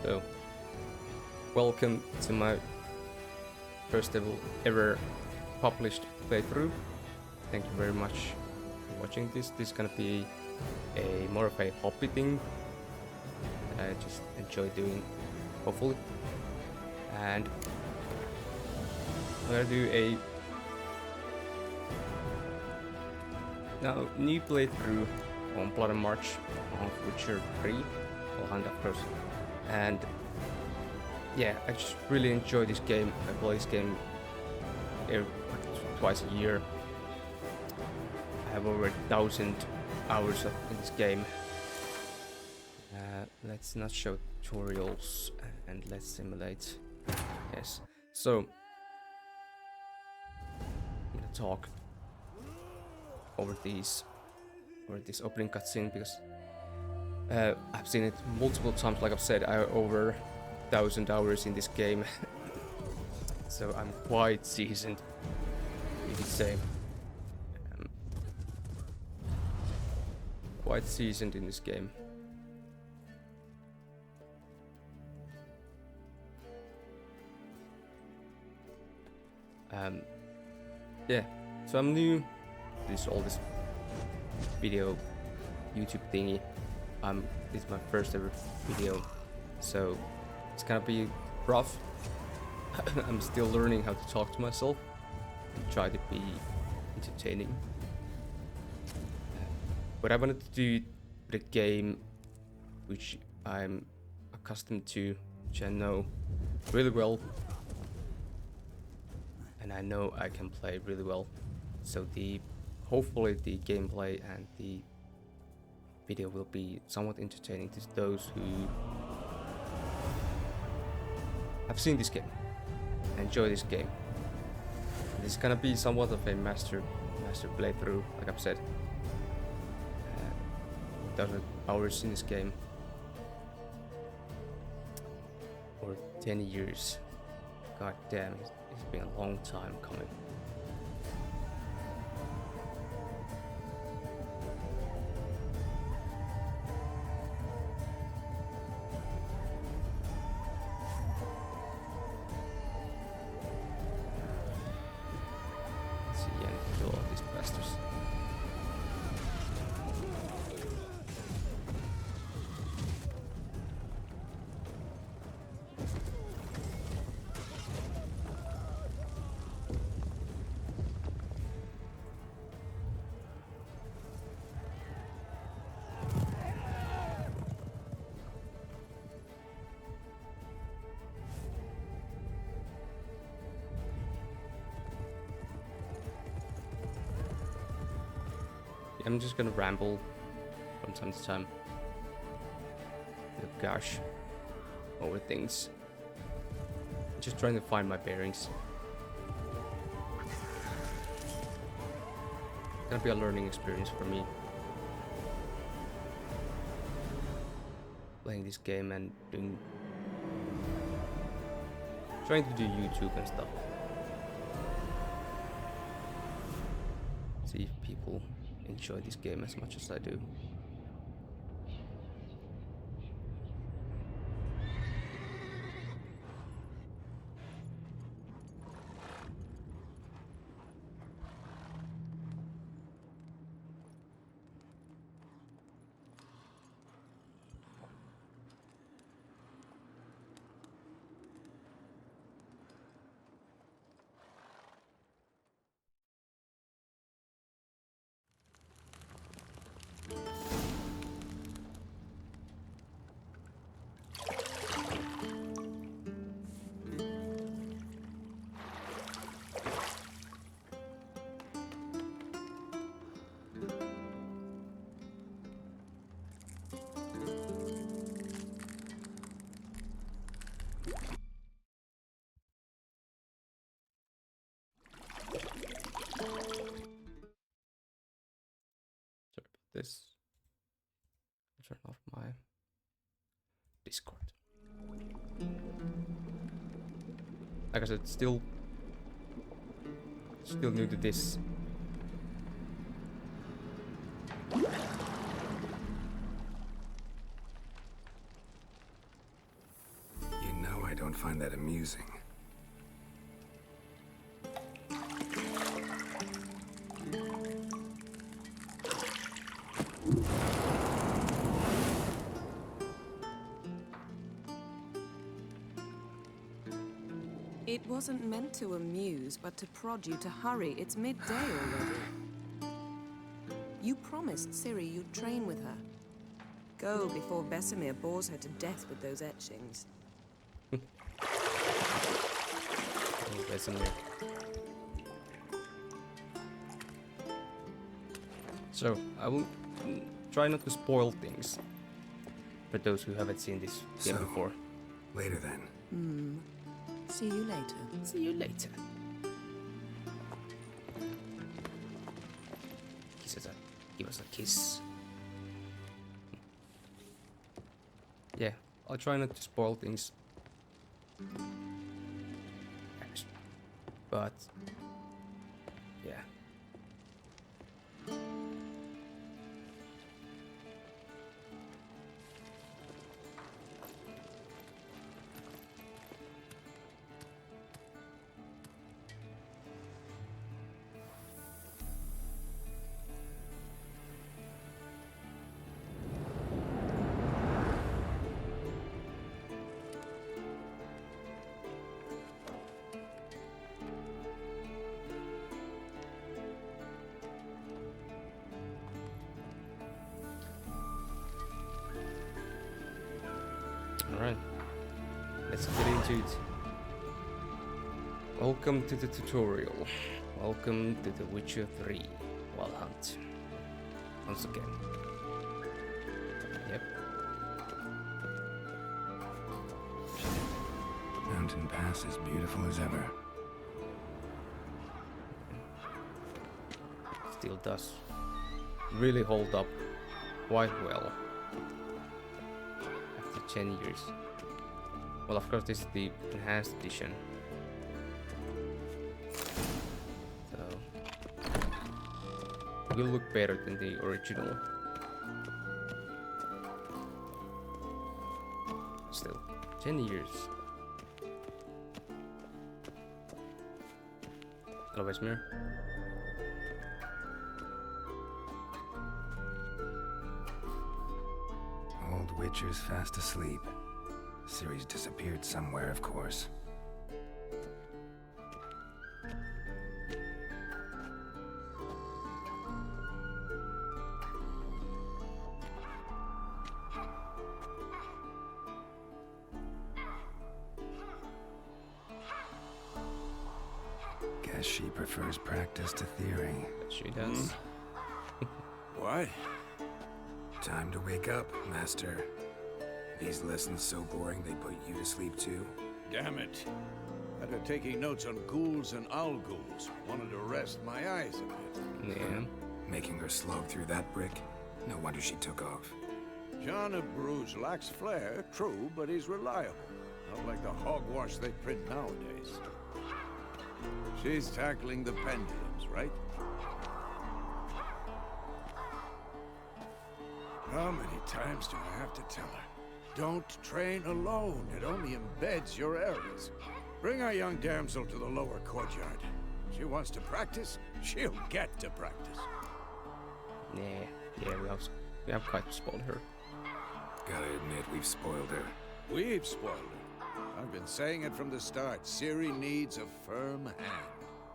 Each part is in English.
So, welcome to my first ever published playthrough. Thank you very much for watching this. This is gonna be a more of a hobby thing that I just enjoy doing, hopefully. And I'm gonna do a new playthrough on Blood and March on Witcher 3, Valhalla of course. And yeah, I just really enjoy this game. I play this game twice a year. I have over 1,000 hours in this game. Let's not show tutorials and let's simulate. Yes. So I'm gonna talk over this opening cutscene because I've seen it multiple times. Like I've said, I have over 1,000 hours in this game, so I'm quite seasoned, you could say. Quite seasoned in this game. Yeah, so I'm new to all this video YouTube thingy. This is my first ever video, so it's gonna be rough. I'm still learning how to talk to myself and try to be entertaining. What I wanted to do with a game which I'm accustomed to, which I know really well, and I know I can play really well. So hopefully the gameplay and the video will be somewhat entertaining to those who have seen this game, enjoy this game. This is gonna be somewhat of a master playthrough, like I've said. 1,000 hours in this game, or 10 years. God damn, it's been a long time coming. Let's see, I need to kill all these bastards. I'm just gonna ramble from time to time. Oh gosh, over things. Just trying to find my bearings. It's gonna be a learning experience for me. Playing this game and trying to do YouTube and stuff. See if people enjoy this game as much as I do. Sorry about this. Turn off my Discord. Like I said, still new to this. don't find that amusing. It wasn't meant to amuse, but to prod you to hurry. It's midday already. You promised Ciri you'd train with her. Go before Vesemir bores her to death with those etchings. Oh, Vesemir. So, I will try not to spoil things for those who haven't seen this game before. Later then. See you later. See you later. Give us a kiss. Yeah, I'll try not to spoil things. But yeah. Alright, let's get into it. Welcome to the tutorial. Welcome to The Witcher 3 Wild Hunt. Once again. Yep. Mountain Pass is beautiful as ever. Still does really hold up quite well. 10 years. Well, of course, this is the enhanced edition. So, it will look better than the original. Still, 10 years. Hello, Vesemir. Old Witcher's fast asleep. Ciri's disappeared somewhere, of course. Guess she prefers practice to theory. She does. What? Time to wake up, Master. These lessons so boring they put you to sleep too? Damn it. After taking notes on ghouls and owl ghouls, wanted to rest my eyes a bit. Yeah. Making her slog through that brick? No wonder she took off. John of Bruges lacks flair, true, but he's reliable. Not like the hogwash they print nowadays. She's tackling the pendulums, right? How many times do I have to tell her? Don't train alone. It only embeds your errors. Bring our young damsel to the lower courtyard. She wants to practice, she'll get to practice. Yeah, we have quite spoiled her. Gotta admit, we've spoiled her. We've spoiled her. I've been saying it from the start. Ciri needs a firm hand.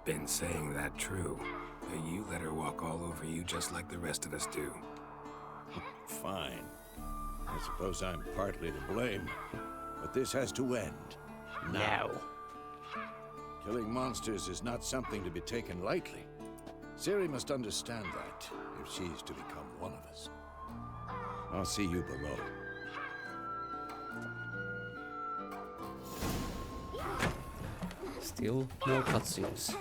Been saying that true. But you let her walk all over you just like the rest of us do. Fine. I suppose I'm partly to blame, but this has to end. Now. Killing monsters is not something to be taken lightly. Ciri must understand that, if she's to become one of us. I'll see you below. Still more cutscenes.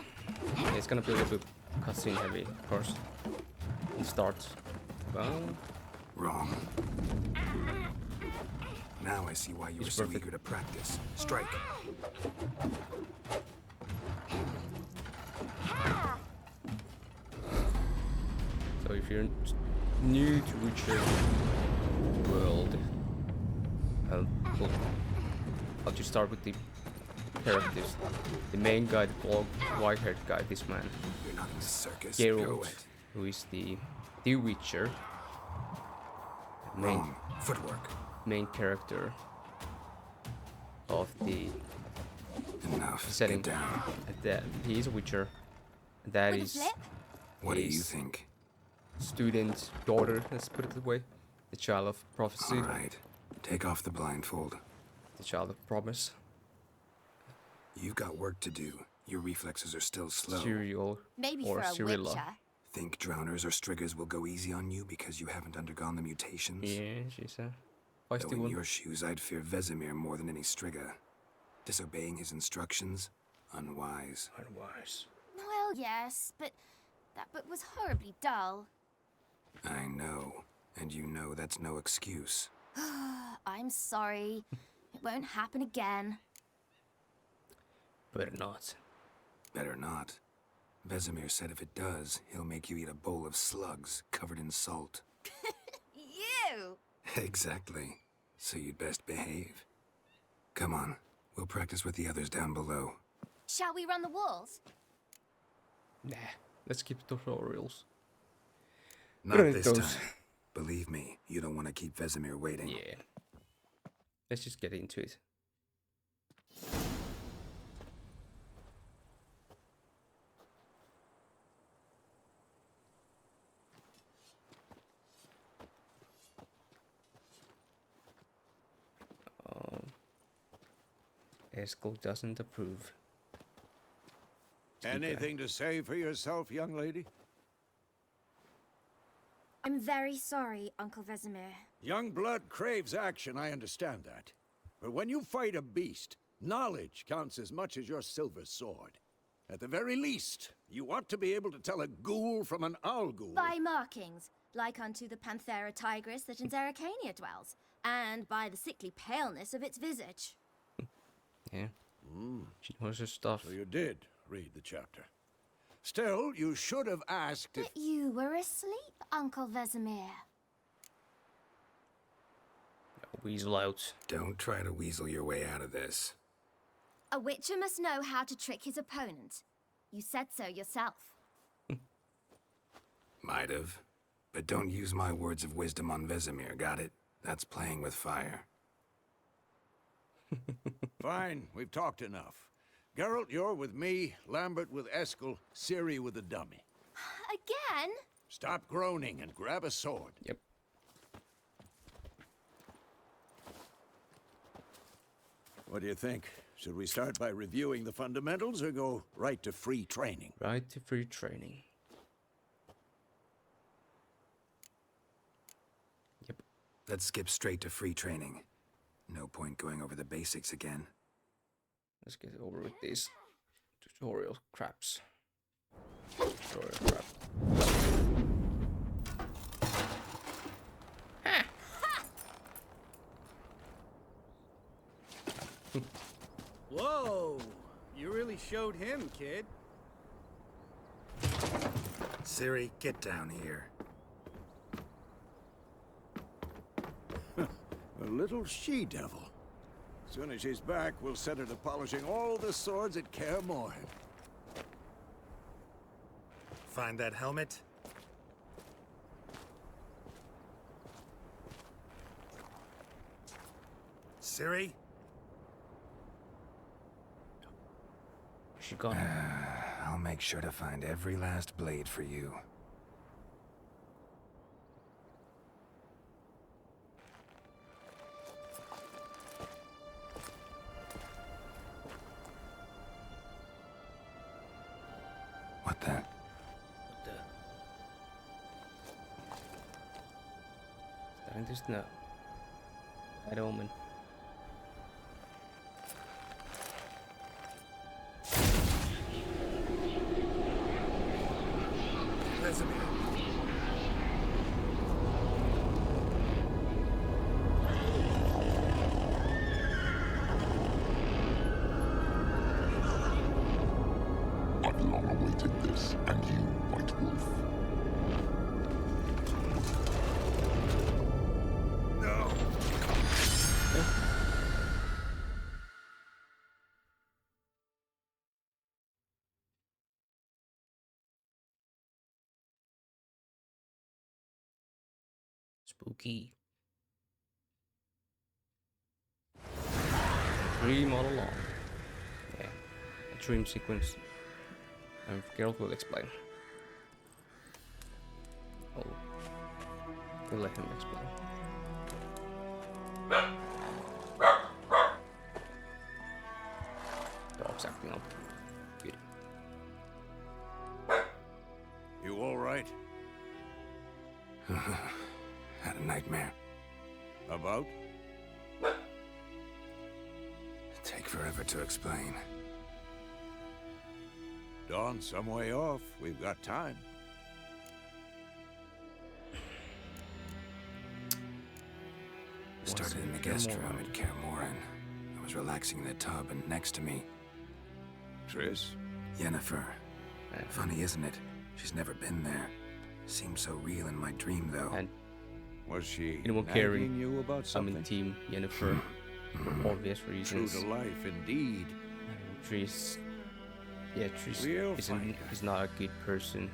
Yeah, it's gonna be a little bit cutscene heavy, of course. It starts. Well, Wrong. Now I see why you were It's so perfect. eager to practice. Strike. so if you're new to Witcher world, well, I'll just start with the characters. The main guy, the blonde, white-haired guy, this man, You're not in a circus. Go Geralt, it. who is the Witcher, Wrong. Footwork. main character of the Enough. setting. Get down. That he is a Witcher. That With a is flip? What do you his think? student daughter. Let's put it that way. The child of prophecy. All right. Take off the blindfold. The child of promise. You've got work to do. Your reflexes are still slow. Cyril Maybe or for a Cyrilla. witcher. Think drowners or striggers will go easy on you because you haven't undergone the mutations? Yeah, she's a Though feisty in one. your shoes, I'd fear Vesemir more than any strigger. Disobeying his instructions? Unwise. Unwise. Well, yes, but that book was horribly dull. I know. And you know that's no excuse. I'm sorry. It won't happen again. Better not. Better not. Vesemir said if it does, he'll make you eat a bowl of slugs covered in salt. You! Exactly. So you'd best behave. Come on. We'll practice with the others down below. Shall we run the walls? Nah. Let's keep tutorials. Not Right, this those- time. Believe me, you don't want to keep Vesemir waiting. Yeah. Let's just get into it. Eskel doesn't approve. Anything to say for yourself, young lady? I'm very sorry, Uncle Vesemir. Young blood craves action, I understand that. But when you fight a beast, knowledge counts as much as your silver sword. At the very least, you ought to be able to tell a ghoul from an owl ghoul. By markings, like unto the Panthera tigris that in Zerrikania dwells, and by the sickly paleness of its visage. Yeah. She knows her stuff. So you did read the chapter. Still, you should have asked if... But you were asleep, Uncle Vesemir. Weasel out. Don't try to weasel your way out of this. A witcher must know how to trick his opponent. You said so yourself. Might have. But don't use my words of wisdom on Vesemir, got it? That's playing with fire. Fine, we've talked enough. Geralt, you're with me, Lambert with Eskel, Ciri with the dummy. Again? Stop groaning and grab a sword. Yep. What do you think? Should we start by reviewing the fundamentals or go right to free training? Right to free training. Yep. Let's skip straight to free training. No point going over the basics again. Let's get over with these tutorial craps. Tutorial crap. Whoa! You really showed him, kid. Ciri, get down here. A little she-devil. Soon as she's back, we'll set her to polishing all the swords at Kaer Morhen. Find that helmet? Ciri? She gone. I'll make sure to find every last blade for you. What the? What the? Starting to snow. Bad omen. Vesemir. I've long awaited this, and you, White Wolf. No! Spooky. Dream all along. Yeah, a dream sequence. And Geralt will explain. Oh, we'll let him explain. Dog's acting up. Good. You all right? Had a nightmare. About? Take forever to explain. Dawn's some way off. We've got time. Started in the guest room at Kaer Morhen. I was relaxing in the tub, and next to me, Triss? Yennefer. Funny, isn't it? She's never been there. Seemed so real in my dream, though. And Was she anyone nagging caring? you about I'm something? in Team Yennefer for obvious True reasons. to life, indeed. Triss, yeah, Triss We'll find her. is not a good person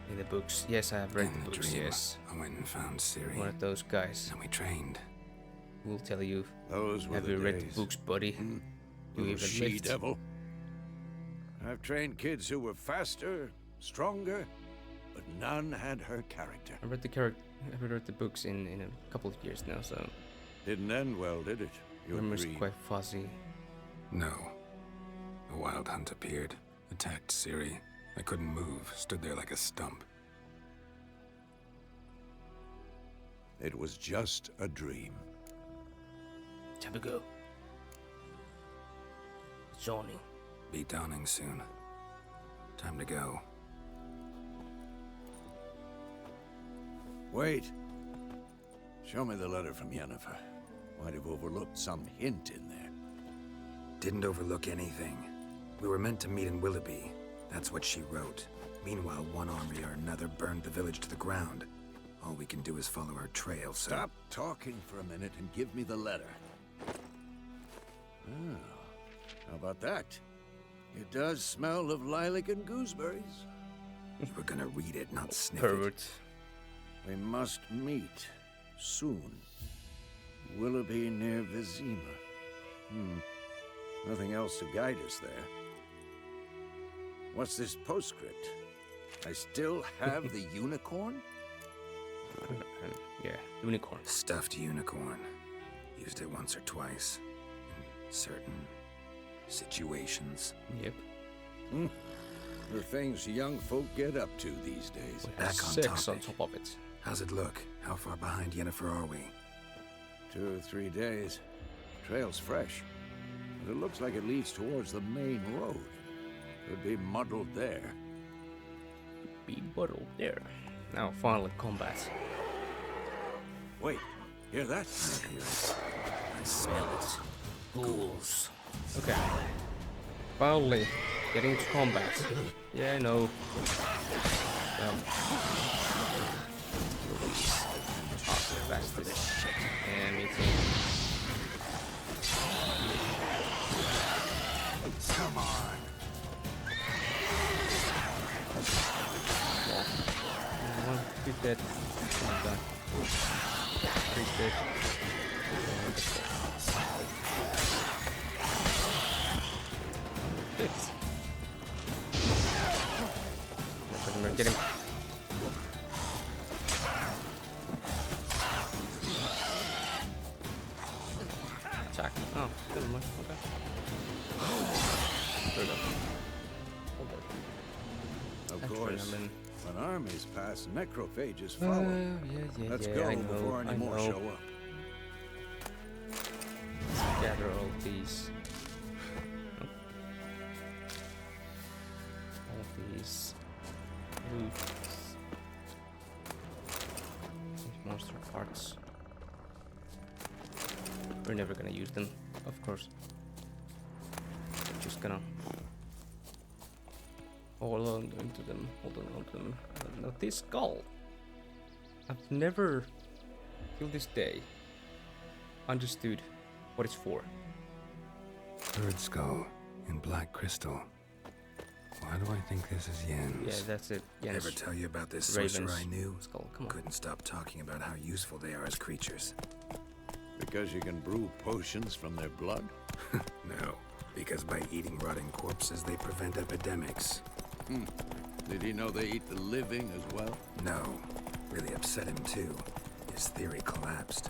in the books. Yes, I have read In the the books. dream, Yes, I went and found Ciri, one of those guys and we trained. who will tell you. Those were Have the you read days. the books, buddy? Hmm. You Little even she lived. devil. I've trained kids who were faster, stronger, but none had her character. I read the books in a couple of years now, so Didn't end well, did it? You memory's agree? quite fuzzy. No. A wild hunt appeared, attacked Ciri. I couldn't move, stood there like a stump. It was just a dream. Time to go. It's dawning. Be dawning soon. Time to go. Wait. Show me the letter from Yennefer. Might have overlooked some hint in there. Didn't overlook anything. We were meant to meet in Willoughby. That's what she wrote. Meanwhile, one army or another burned the village to the ground. All we can do is follow her trail, so... Stop talking for a minute and give me the letter. Ah, how about that? It does smell of lilac and gooseberries. We're gonna read it, not sniff Pervert. We must meet soon. Willoughby near Vizima. Nothing else to guide us there. What's this postscript? I still have the unicorn? Yeah, unicorn. it. Stuffed unicorn. Used it once or twice. In certain situations. Yep. The things young folk get up to these days. We Back have on sex on topic. top of it. How's it look? How far behind Yennefer are we? 2 or 3 days. Trail's fresh. But it looks like it leads towards the main road. Could be muddled there. Be bottled there. Now, finally, combat. Wait, hear that? I smell it. Ghouls. Okay. Finally, getting to combat. Yeah, I know. Bastard. Yeah, me too. Come on. One, two dead. One done. 3 dead. Six. Get him. Attack. Oh, never mind. Okay. There we go. Hold on. Of Actually, course, I'm in. when armies pass, necrophages follow. Yeah, Let's yeah, go I know, before any I more know. show up. Gather all these. All these loots. These monster parts. We're never gonna use them, of course. We're just gonna hold on to them, hold on to them. Now this skull, I've never, till this day, understood what it's for. Bird skull in black crystal. Why do I think this is Jens? Yeah, that's it. Jens. Ever tell you about this sorcerer Ravens I knew? skull. Come on. Couldn't stop talking about how useful they are as creatures. Because you can brew potions from their blood? No, because by eating rotting corpses, they prevent epidemics. Did he know they eat the living as well? No, really upset him too. His theory collapsed.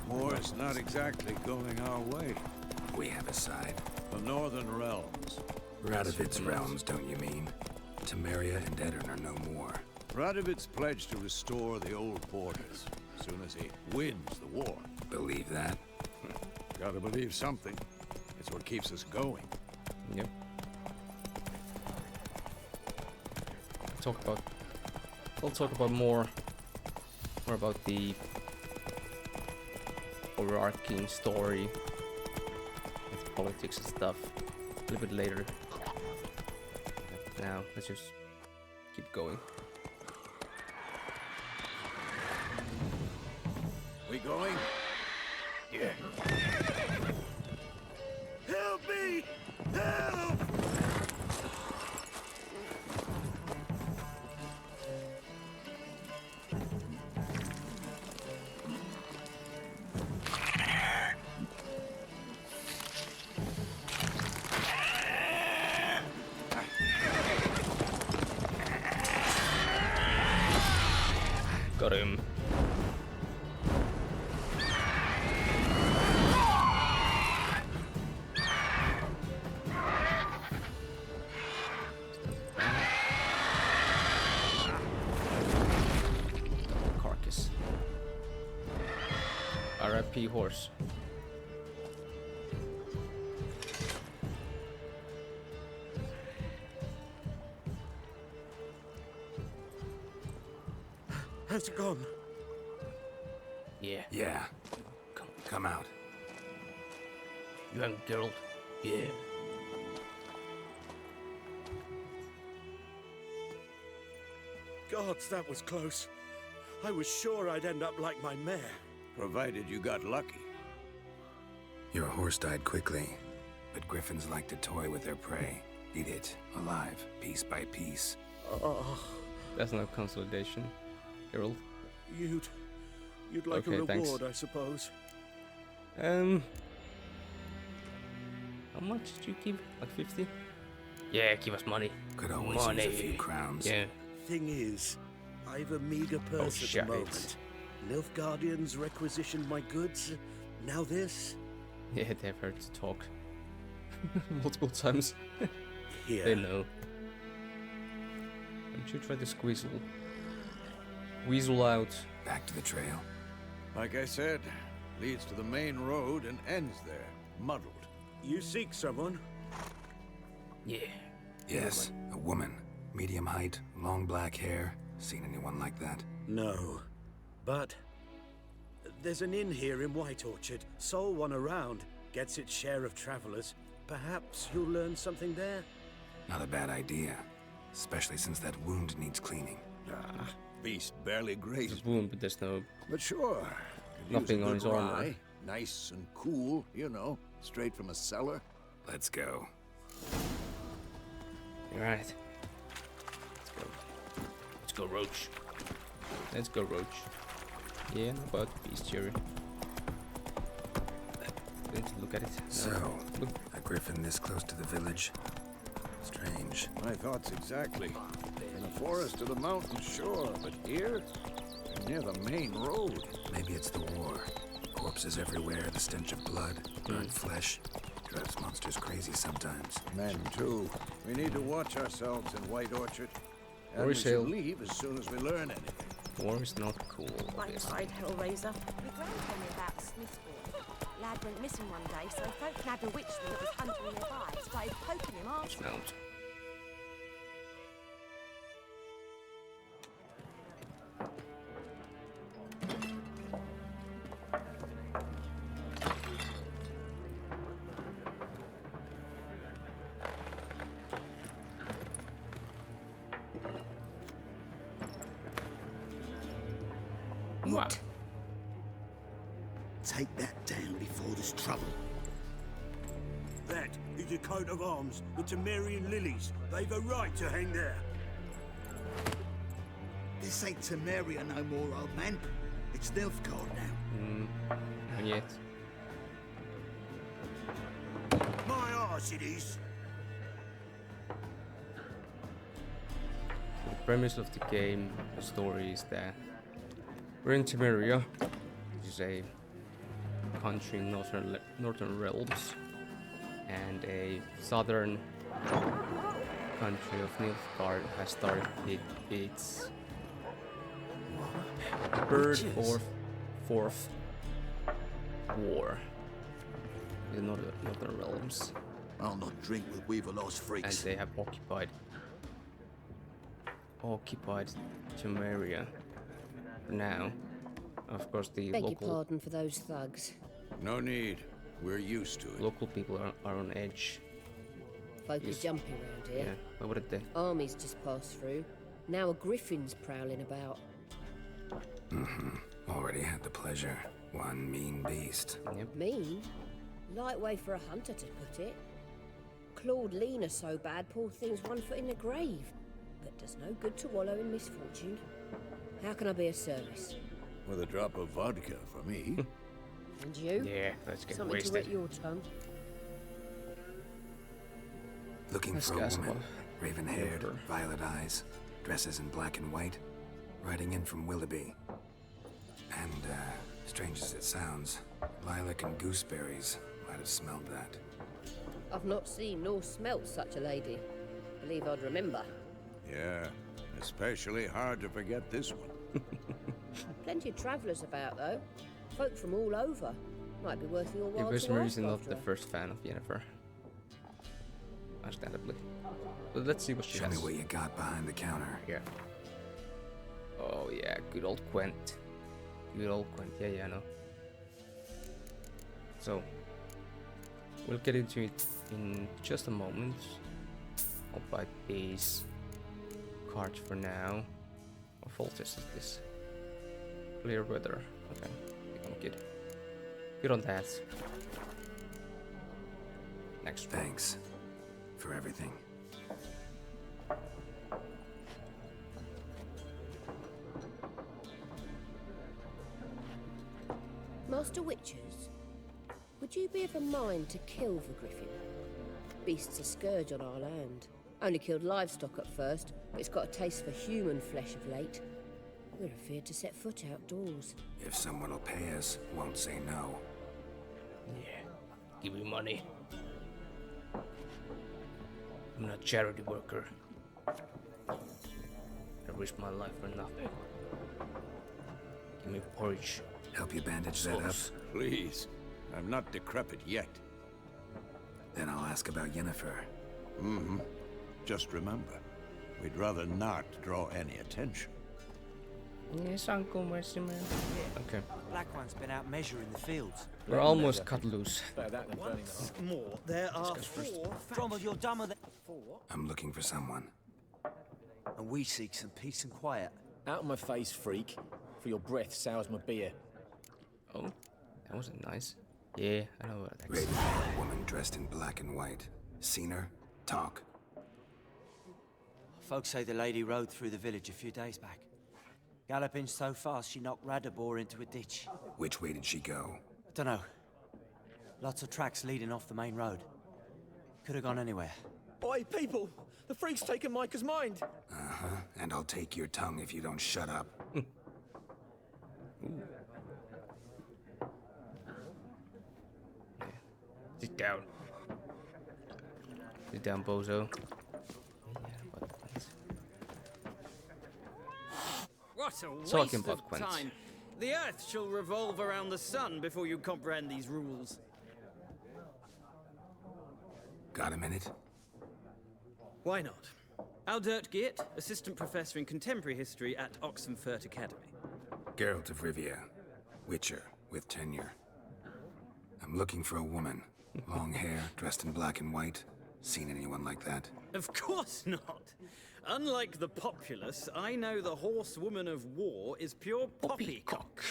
War's not exactly going our way. We have a side. The Northern Realms. Radovid's realms, don't you mean? Temeria and Edirn are no more. Radovid's pledged to restore the old borders as soon as he wins the war. Believe that? Gotta believe something. It's what keeps us going. Yep. We'll talk about more about the overarching story with politics and stuff a little bit later. But now let's just keep going. We going? Yeah. Help me! Help! Got him. Carcass. R.I.P. horse. Has it gone? Yeah. Yeah. Come out. Young Geralt. Yeah. Gods, that was close. I was sure I'd end up like my mare. Provided you got lucky. Your horse died quickly, but griffins like to toy with their prey. Eat it, alive, piece by piece. Oh, That's no consolidation, Geralt. you'd like a Okay, reward, thanks. I suppose. How much did you give? Like 50? Yeah, give us money. Could always use a few crowns. Yeah. Thing is, I've a meager purse shit. at the moment. Nilfgaardians requisitioned my goods. Now this? Yeah, they've heard us talk multiple times. Here. They know. Don't you try to weasel out. Back to the trail. Like I said, leads to the main road and ends there, muddled. You seek someone? Yeah. Yes, a woman. Medium height, long black hair. Seen anyone like that? No. But there's an inn here in White Orchard. Sole one around. Gets its share of travelers. Perhaps you'll learn something there? Not a bad idea. Especially since that wound needs cleaning. Beast barely There's grazed. a wound, but there's no. But sure. could use Nothing a on good his armor. rye. Nice and cool, you know, straight from a cellar. Let's go. Alright. Let's go, Roach. Let's go, Roach. Yeah, not about the bestiary. Let's look at it. So, Look. a griffin this close to the village? Strange. My thoughts exactly. In the forest or the mountains, sure, but here? Near the main road. Maybe it's the war. Corpses everywhere, the stench of blood, burnt flesh. Drives monsters crazy sometimes. Men, too. We need to watch ourselves in White Orchard. And Or we should sail. leave as soon as we learn anything. War is not cool. obviously. Black-eyed Hellraiser. My gran told me about Smithbourne. Lad went missing one day, so folk nabbed a witchman that was hunting nearby. Started poking him after. Dismount. What? Take that down before there's trouble. That is a coat of arms, the Temerian lilies. They've a right to hang there. This ain't Temeria no more, old man. It's Nilfgaard now. And yet. My arse it is. The premise of the game, the story is that we're in Temeria, which is a country in northern realms, and a southern country of Nilfgaard has started its third or fourth war in northern realms, I'll not drink with Weaverlaw's and freaks. they have occupied Temeria for now. Of course, the Beg your local pardon for those thugs. No need. We're used to it. local people are on edge. Folk are Yes. jumpy round Yeah, here. but what did they? Armies just passed through. Now a griffin's prowling about. Already had the pleasure. One mean beast. Yep. Mean? Light way for a hunter to put it. Clawed Lena so bad, poor thing's 1 foot in the grave. But does no good to wallow in misfortune. How can I be of service? With a drop of vodka for me. And you? Yeah, let's get Something to wasted. wet your tongue. Looking Let's for a gas woman. one. Raven-haired, Over. violet eyes, dresses in black and white. Riding in from Willoughby. And, strange as it sounds, lilac and gooseberries might have smelled that. I've not seen nor smelt such a lady. Believe I'd remember. Yeah, especially hard to forget this one. Plenty of travellers about, though. Folk from all over. Might be worth your Yeah, while Wes to Marie ask is not after the her. first fan of Yennefer. Understandably. But let's see what she Show me has. what you got behind the counter. Yeah. Oh yeah, good old Gwent. Good old Gwent. Yeah, I know. So we'll get into it in just a moment. I'll buy these cards for now. What fault is this? Clear weather. Okay, I think I'm good. Good on that. Next one. Thanks for everything. Master Witchers, would you be of a mind to kill the griffin? Beast's a scourge on our land. Only killed livestock at first, but it's got a taste for human flesh of late. We're afeard to set foot outdoors. If someone will pay us, won't say no. Yeah, give me money. I'm not a charity worker. I risk my life for nothing. Give me porridge. Help you bandage that up? Sauce. Please. I'm not decrepit yet. Then I'll ask about Yennefer. Just remember, we'd rather not draw any attention. Yes, Uncle Mercy Man. Okay, Black One's been out measuring the fields. we're almost cut loose. Once more, there are four. Drommel, you're dumber than four. I'm looking for someone. And we seek some peace and quiet. Out of my face, freak. For your breath sours my beer. Oh, that wasn't nice. Yeah, I know what that is. Raven-haired woman dressed in black and white. Seen her? Talk. Folks say the lady rode through the village a few days back. Galloping so fast she knocked Radabor into a ditch. Which way did she go? Dunno. Lots of tracks leading off the main road. Could have gone anywhere. Oi, people! The freak's taken Micah's mind! Uh-huh. And I'll take your tongue if you don't shut up. Sit down. Sit down, bozo. What a Talking waste about of Gwent. time. The Earth shall revolve around the sun before you comprehend these rules. Got a minute? Why not? Aldert Geert, Assistant Professor in Contemporary History at Oxenfurt Academy. Geralt of Rivia. Witcher, with tenure. I'm looking for a woman. Long hair, dressed in black and white. Seen anyone like that? Of course not. Unlike the populace, I know the horsewoman of war is pure poppycock.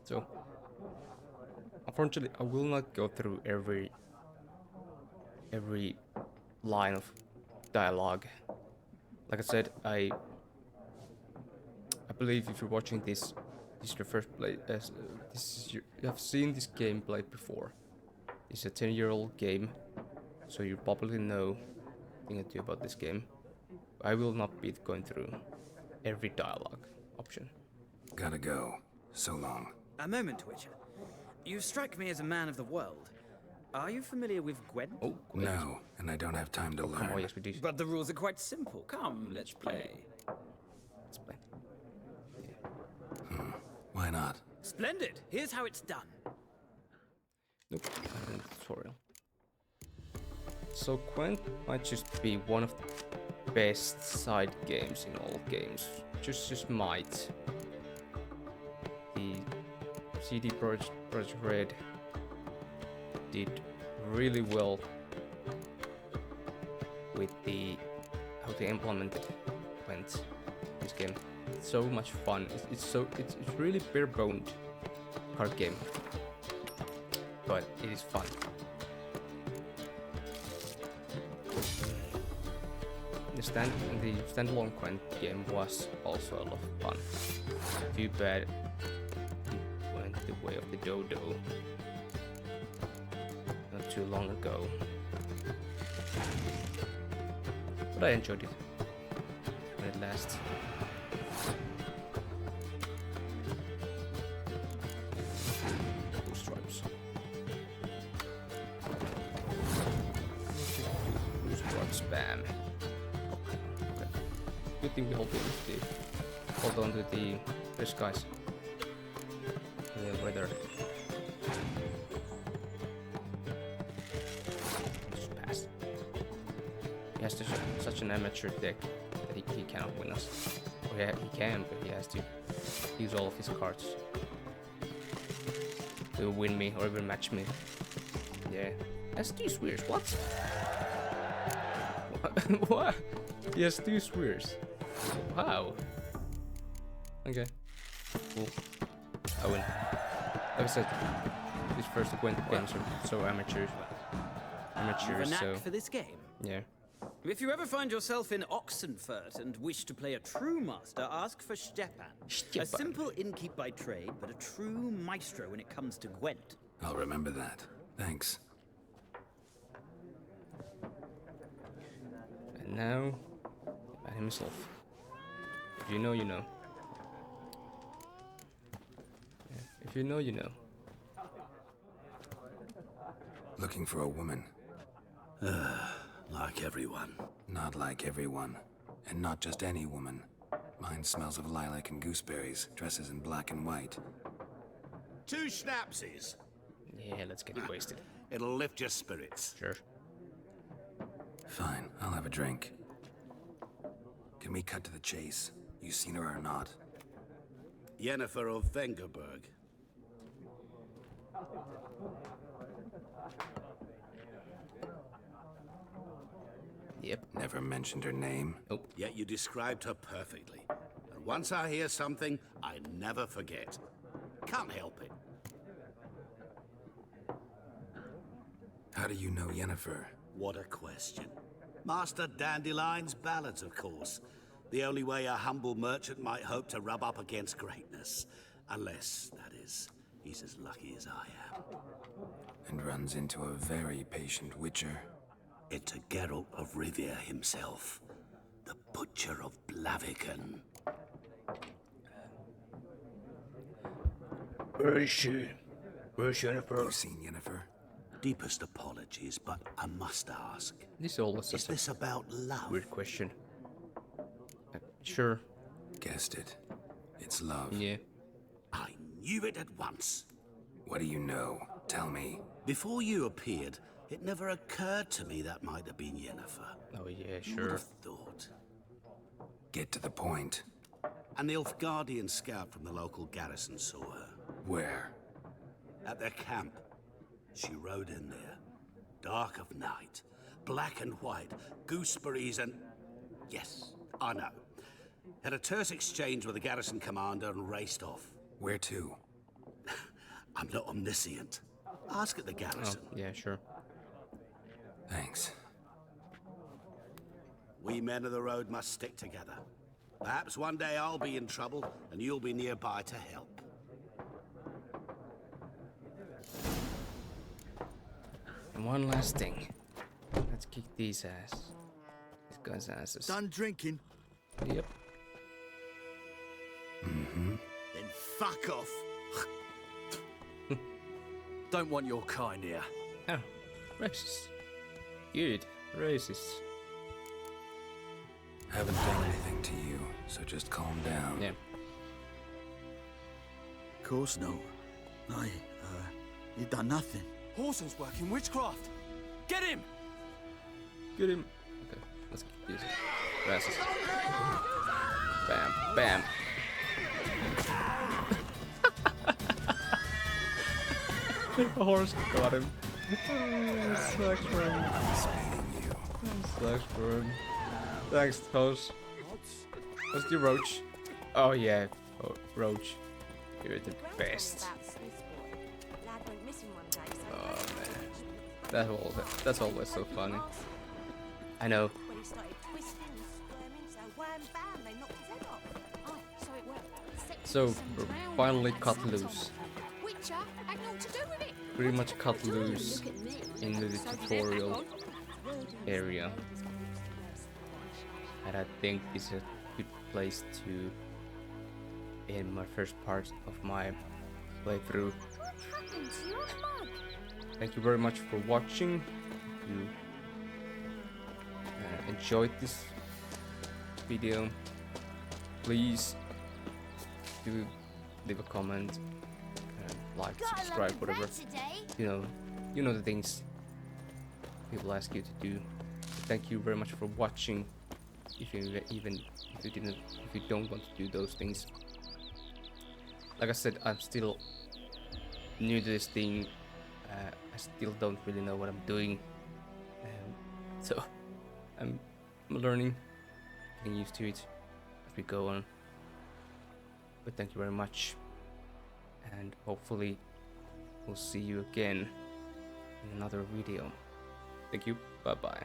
So, unfortunately, I will not go through every every line of dialogue. Like I said, I believe if you're watching this is your first play. You have seen this gameplay before. It's a 10-year-old game, so you probably know thing or two about this game. I will not be going through every dialogue option. Gotta go. So long. A moment, Witcher. You strike me as a man of the world. Are you familiar with Gwent? Oh, Gwent. No, and I don't have time to learn. Oh, yes, we do. But the rules are quite simple. Come, let's play. Let's play. Why not? Splendid. Here's how it's done. Nope, tutorial. So Gwent might just be one of the best side games in all games. Just might. The CD Projekt Red did really well with how they implemented Gwent in this game. It's so much fun. It's really bare-boned card game, but it is fun. The standalone Gwent game was also a lot of fun. Too bad it went the way of the dodo not too long ago. But I enjoyed it when it lasts. Blue stripes. Blue stripe spam. Okay. Good thing we hold on to the skies. The weather. Just passed. He has such an amateur deck that he cannot win us. Or he can, but he has to use all of his cards to win me or even match me. Yeah. That's 2 swears. What? What? He has 2 swears. Wow. Okay. Cool. I win. Like I said, these first Gwent games are so amateur. You've a knack for this game. Yeah. If you ever find yourself in Oxenfurt and wish to play a true master, ask for Stepan. A simple innkeep by trade, but a true maestro when it comes to Gwent. I'll remember that. Thanks. And now, about himself. If you know, you know. Yeah. If you know, you know. Looking for a woman. Like everyone. Not like everyone. And not just any woman. Mine smells of lilac and gooseberries, dresses in black and white. 2 schnapsies. Yeah, let's get wasted. It'll lift your spirits. Sure. Fine, I'll have a drink. Can we cut to the chase? You seen her or not? Yennefer of Vengerberg. Yep. Never mentioned her name. Nope. Yet you described her perfectly. And once I hear something, I never forget. Can't help it. How do you know Yennefer? What a question. Master Dandelion's ballads, of course. The only way a humble merchant might hope to rub up against greatness. Unless, that is, he's as lucky as I am. And runs into a very patient witcher. Into Geralt of Rivia himself. The Butcher of Blaviken. Where is she? Where's Yennefer? You seen Yennefer? Deepest apologies, but I must ask. This is always Is this about love? weird question. Sure. Guessed it. It's love. Yeah. I knew it at once. What do you know? Tell me. Before you appeared, it never occurred to me that might have been Yennefer. Oh yeah, Who would sure. have thought? Get to the point. An Nilfgaardian scout from the local garrison saw her. Where? At their camp. She rode in there. Dark of night. Black and white. Gooseberries and... Yes, I know. Had a terse exchange with the garrison commander and raced off. Where to? I'm not omniscient. Ask at the garrison. Oh, yeah, sure. Thanks. We men of the road must stick together. Perhaps one day I'll be in trouble and you'll be nearby to help. And one last thing. Let's kick these ass. These guys' asses. Done drinking? Yep. Mm-hmm. Then fuck off. Don't want your kind here. Oh, racist. Good. Racist. Haven't done anything to you, so just calm down. Yeah. Of course no. You done nothing. Horson's working witchcraft. Get him! Get him. Okay, let's kick these asses. Bam, bam. The horse got him. Sucks for him. Sucks for him. Thanks, Toes. What's the Roach? Oh yeah, oh, Roach. You're the best. Oh man, that's always so funny. I know. So we're finally cut loose. Pretty much cut loose in the tutorial area. And I think this is a good place to end my first part of my playthrough. Thank you very much for watching. If you enjoyed this video, please do leave a comment, like, subscribe, whatever. You know the things people ask you to do. Thank you very much for watching. If you don't want to do those things, like I said, I'm still new to this thing. I still don't really know what I'm doing, so I'm learning, getting used to it as we go on. But thank you very much, and hopefully we'll see you again in another video. Thank you. Bye bye.